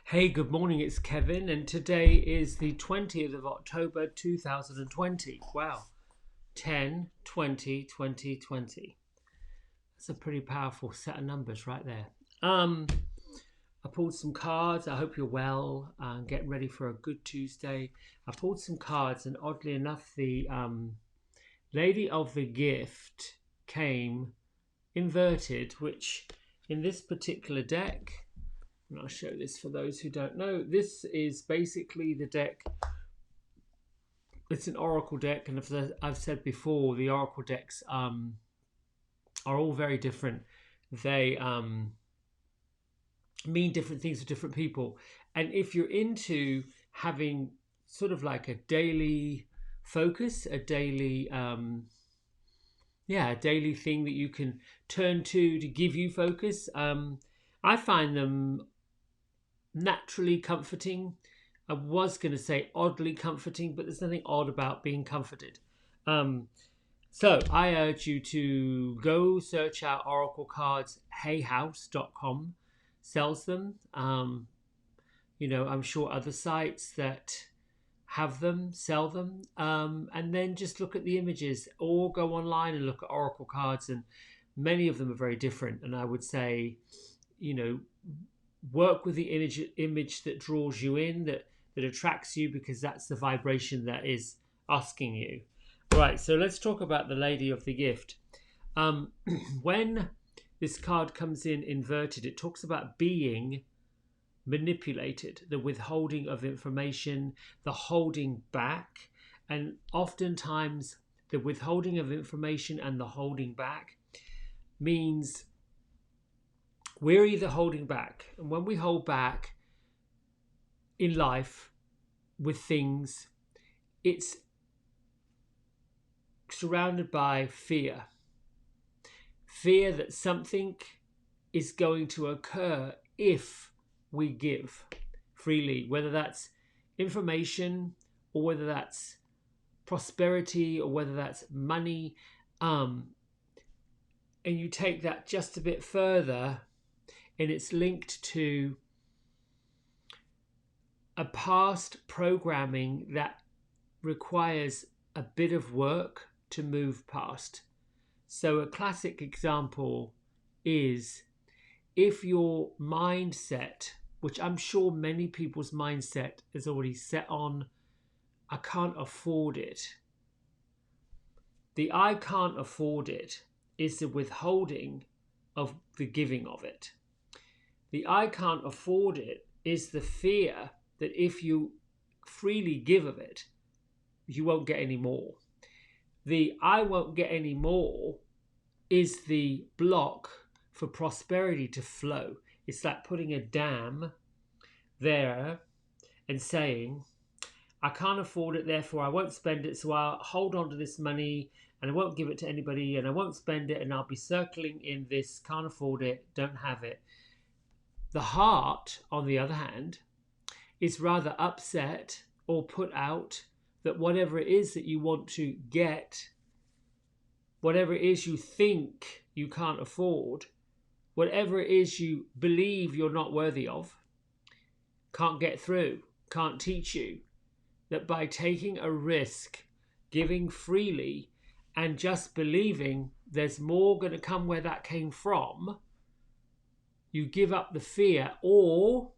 Hey, good morning, it's Kevin, and today is the 20th of October 2020. Wow, 10, 20, 2020. That's a pretty powerful set of numbers right there. Um, I pulled some cards. I hope you're well and get ready for a good Tuesday. I pulled some cards, and oddly enough, the Lady of the Gift came inverted, which in this particular deck, and I'll show this for those who don't know. This is basically the deck. It's an oracle deck, and as I've said before, the oracle decks are all very different. They mean different things to different people. And if you're into having sort of like a daily focus, a daily a daily thing that you can turn to give you focus, I find them naturally comforting. I was going to say oddly comforting, but there's nothing odd about being comforted. So I urge you to go search out Oracle cards. Hayhouse.com sells them. I'm sure other sites that have them sell them. And then just look at the images, or go online and look at Oracle cards. And many of them are very different. And I would say, work with the image that draws you in, that attracts you, because that's the vibration that is asking you. Right, so let's talk about the Lady of the Gift. When this card comes in inverted, it talks about being manipulated, the withholding of information, the holding back. And oftentimes the withholding of information and the holding back means we're either holding back, and when we hold back in life with things, it's surrounded by fear. Fear that something is going to occur if we give freely, whether that's information or whether that's prosperity or whether that's money. And you take that just a bit further, and it's linked to a past programming that requires a bit of work to move past. So a classic example is if your mindset, which I'm sure many people's mindset is already set on, I can't afford it. The I can't afford it is the withholding of the giving of it. The I can't afford it is the fear that if you freely give of it, you won't get any more. The I won't get any more is the block for prosperity to flow. It's like putting a dam there and saying, I can't afford it, therefore I won't spend it, so I'll hold on to this money and I won't give it to anybody and I won't spend it, and I'll be circling in this can't afford it, don't have it. The heart, on the other hand, is rather upset or put out that whatever it is that you want to get, whatever it is you think you can't afford, whatever it is you believe you're not worthy of, can't get through, can't teach you, that by taking a risk, giving freely, and just believing there's more going to come where that came from, you give up the fear or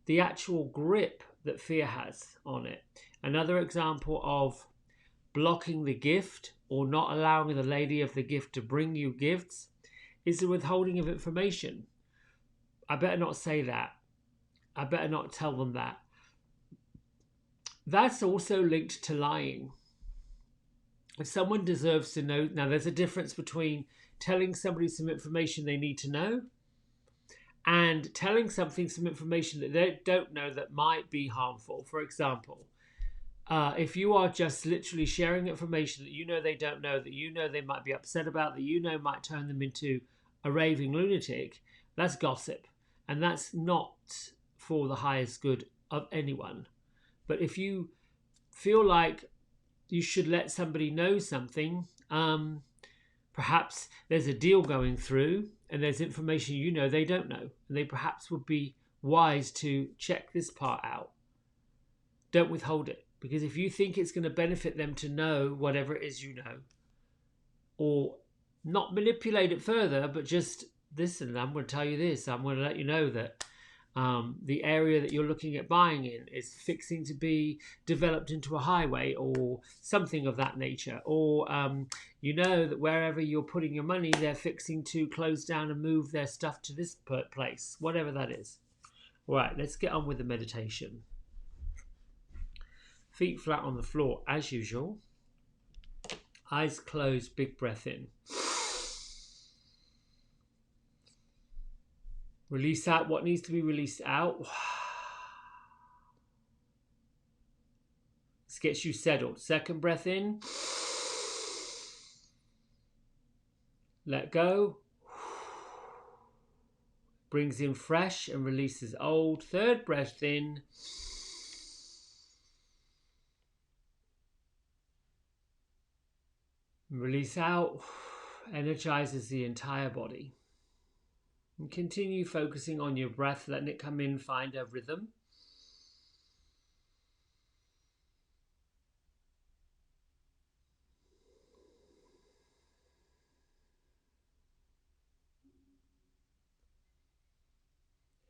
the actual grip that fear has on it. Another example of blocking the gift or not allowing the Lady of the Gift to bring you gifts is the withholding of information. I better not say that. I better not tell them that. That's also linked to lying. If someone deserves to know, now there's a difference between telling somebody some information they need to know and telling something, some information that they don't know that might be harmful. For example, if you are just literally sharing information that you know they don't know, that you know they might be upset about, that you know might turn them into a raving lunatic, that's gossip. And that's not for the highest good of anyone. But if you feel like you should let somebody know something, perhaps there's a deal going through and there's information you know they don't know, and they perhaps would be wise to check this part out. Don't withhold it, because if you think it's going to benefit them to know whatever it is you know, or not manipulate it further, but just listen, I'm going to tell you this, I'm going to let you know that the area that you're looking at buying in is fixing to be developed into a highway or something of that nature, or you know that wherever you're putting your money, they're fixing to close down and move their stuff to this place, whatever that is. All right, let's get on with the meditation. Feet flat on the floor as usual. Eyes closed, big breath in. Release out what needs to be released out. This gets you settled. Second breath in. Let go. Brings in fresh and releases old. Third breath in. Release out. Energizes the entire body. And continue focusing on your breath, letting it come in, find a rhythm.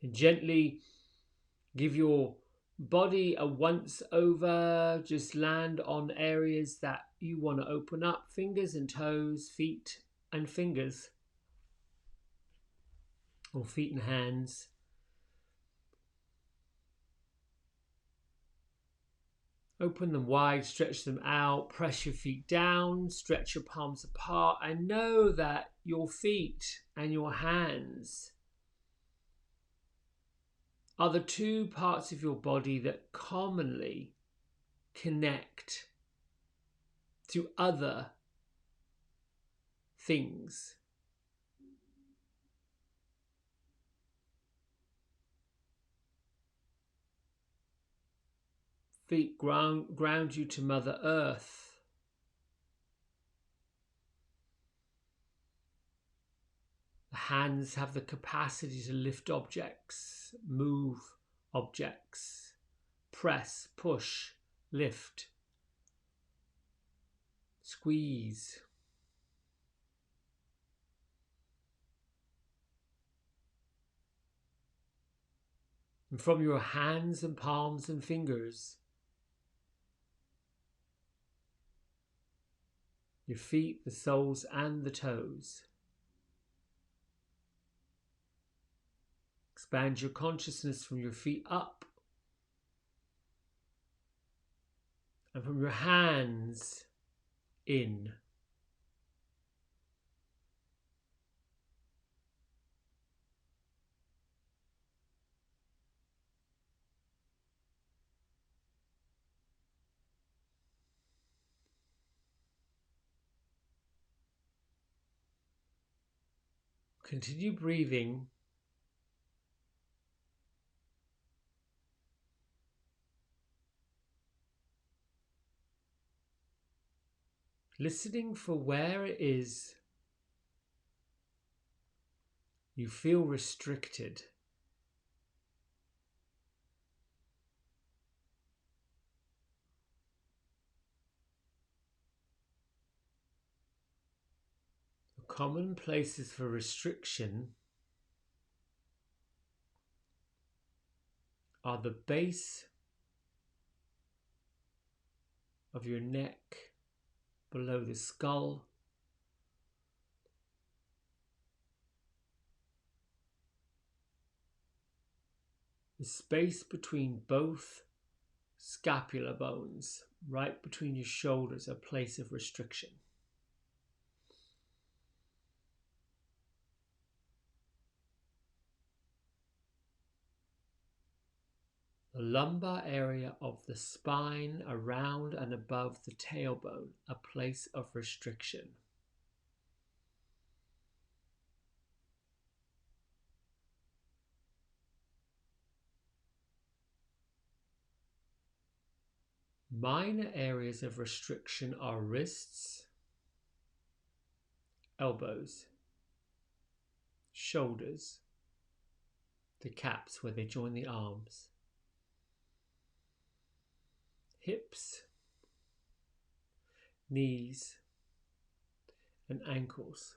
And gently give your body a once over. Just land on areas that you want to open up. Fingers and toes, feet and fingers. Or feet and hands. Open them wide, stretch them out, press your feet down, stretch your palms apart, and know that your feet and your hands are the two parts of your body that commonly connect to other things. Feet ground you to Mother Earth. The hands have the capacity to lift objects, move objects, press, push, lift, squeeze. And from your hands and palms and fingers, your feet, the soles and the toes. Expand your consciousness from your feet up. And from your hands in. Continue breathing. Listening for where it is you feel restricted. The common places for restriction are the base of your neck, below the skull, the space between both scapular bones, right between your shoulders, a place of restriction. The lumbar area of the spine, around and above the tailbone, a place of restriction. Minor areas of restriction are wrists, elbows, shoulders, the caps where they join the arms, hips, knees and ankles.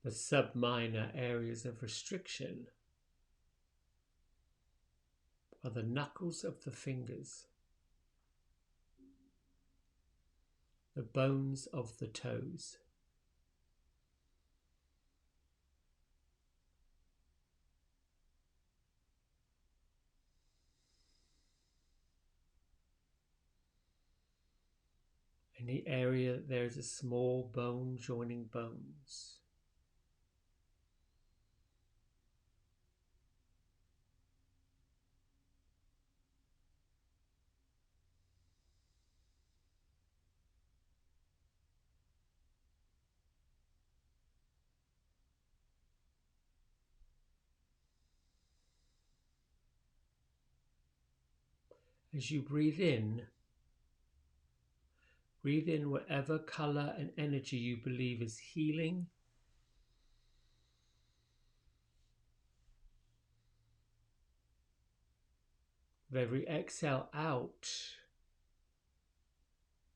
The subminor areas of restriction are the knuckles of the fingers, the bones of the toes, in the area there is a small bone joining bones. As you breathe in whatever color and energy you believe is healing. With every exhale out,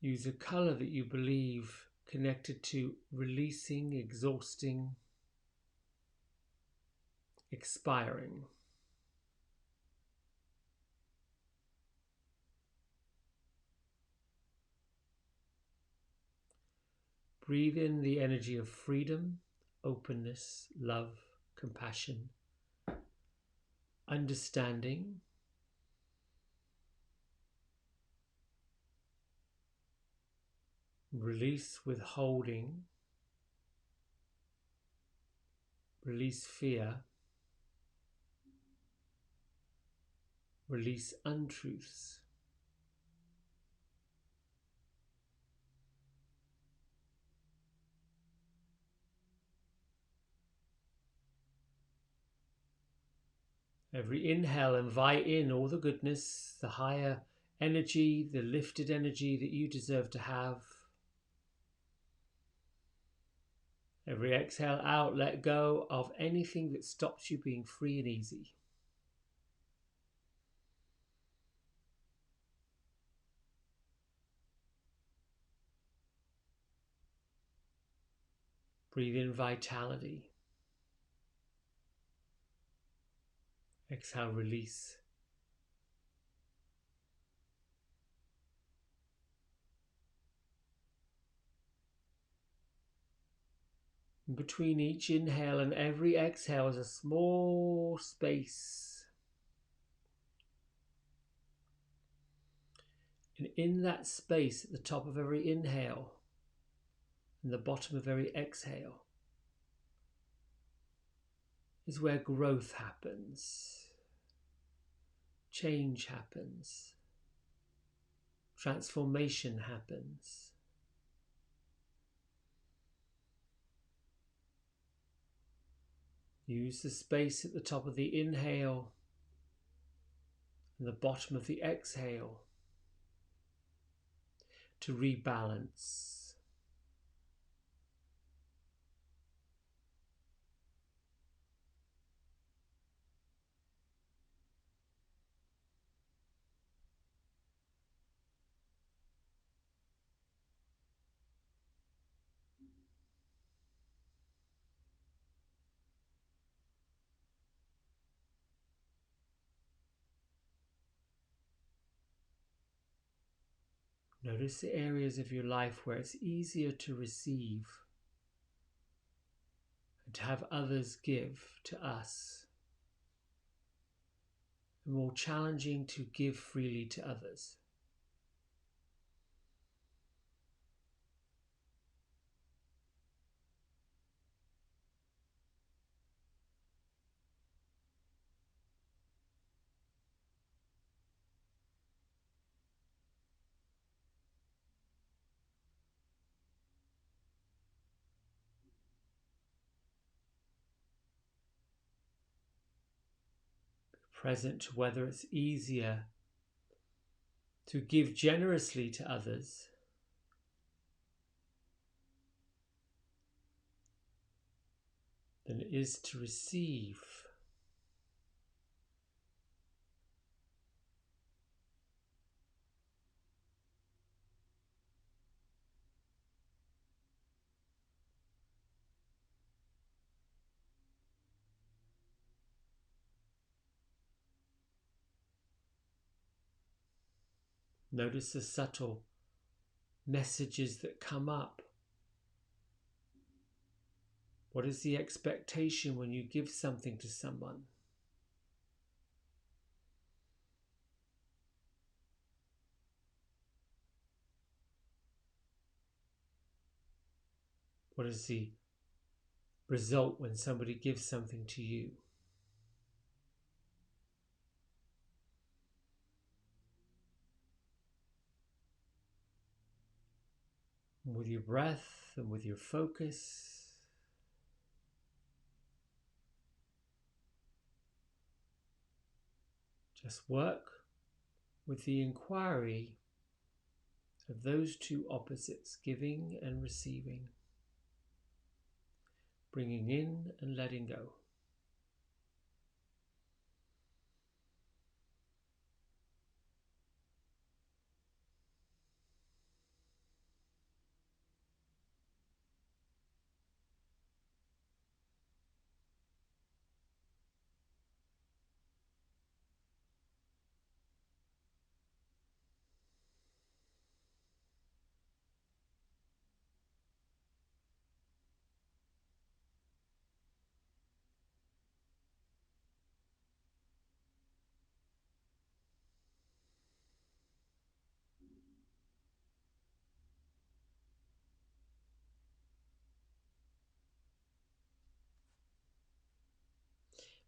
use a color that you believe connected to releasing, exhausting, expiring. Breathe in the energy of freedom, openness, love, compassion, understanding. Release withholding, release fear, release untruths. Every inhale, invite in all the goodness, the higher energy, the lifted energy that you deserve to have. Every exhale out, let go of anything that stops you being free and easy. Breathe in vitality. Exhale, release. In between each inhale and every exhale is a small space. And in that space, at the top of every inhale and the bottom of every exhale, is where growth happens, change happens, transformation happens. Use the space at the top of the inhale and the bottom of the exhale to rebalance. Notice the areas of your life where it's easier to receive and to have others give to us, and more challenging to give freely to others. present to whether it's easier to give generously to others than it is to receive. Notice the subtle messages that come up. What is the expectation when you give something to someone? What is the result when somebody gives something to you? And with your breath and with your focus, just work with the inquiry of those two opposites, giving and receiving, bringing in and letting go.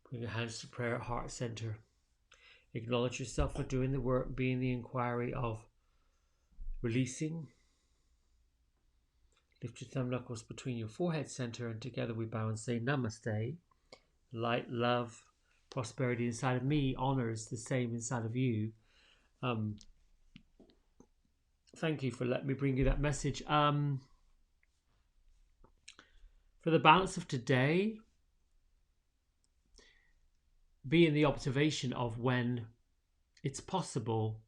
Bring your hands to prayer at heart center. Acknowledge yourself for doing the work, being the inquiry of releasing. Lift your thumb knuckles between your forehead center, and together we bow and say Namaste. Light, love, prosperity inside of me honors the same inside of you. Thank you for letting me bring you that message. For the balance of today, be in the observation of when it's possible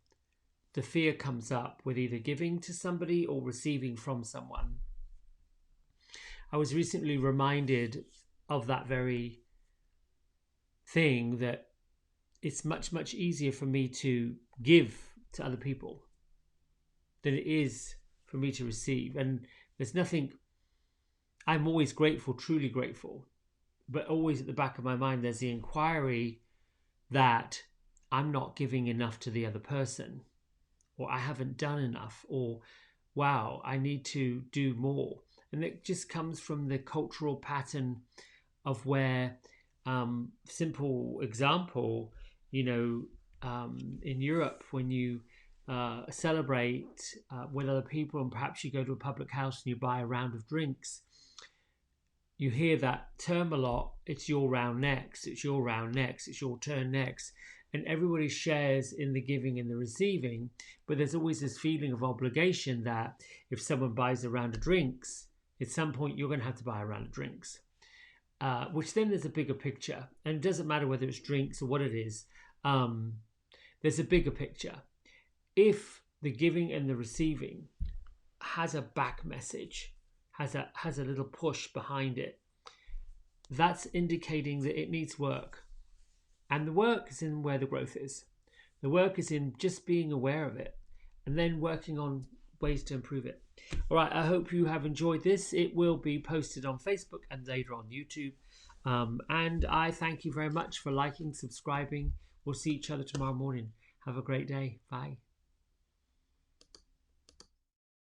the fear comes up with either giving to somebody or receiving from someone. I was recently reminded of that very thing, that it's much, much easier for me to give to other people than it is for me to receive. And there's nothing, I'm always grateful, truly grateful, but always at the back of my mind, there's the inquiry that I'm not giving enough to the other person, or I haven't done enough, or wow, I need to do more. And it just comes from the cultural pattern of where, simple example, in Europe, when you celebrate with other people, and perhaps you go to a public house and you buy a round of drinks, you hear that term a lot. It's your round next, it's your round next, it's your turn next. And everybody shares in the giving and the receiving, but there's always this feeling of obligation that if someone buys a round of drinks, at some point you're going to have to buy a round of drinks, which then there's a bigger picture. And it doesn't matter whether it's drinks or what it is. There's a bigger picture. If the giving and the receiving has a back message, has a little push behind it, that's indicating that it needs work. And the work is in where the growth is. The work is in just being aware of it and then working on ways to improve it. All right, I hope you have enjoyed this. It will be posted on Facebook and later on YouTube. And I thank you very much for liking, subscribing. We'll see each other tomorrow morning. Have a great day. Bye.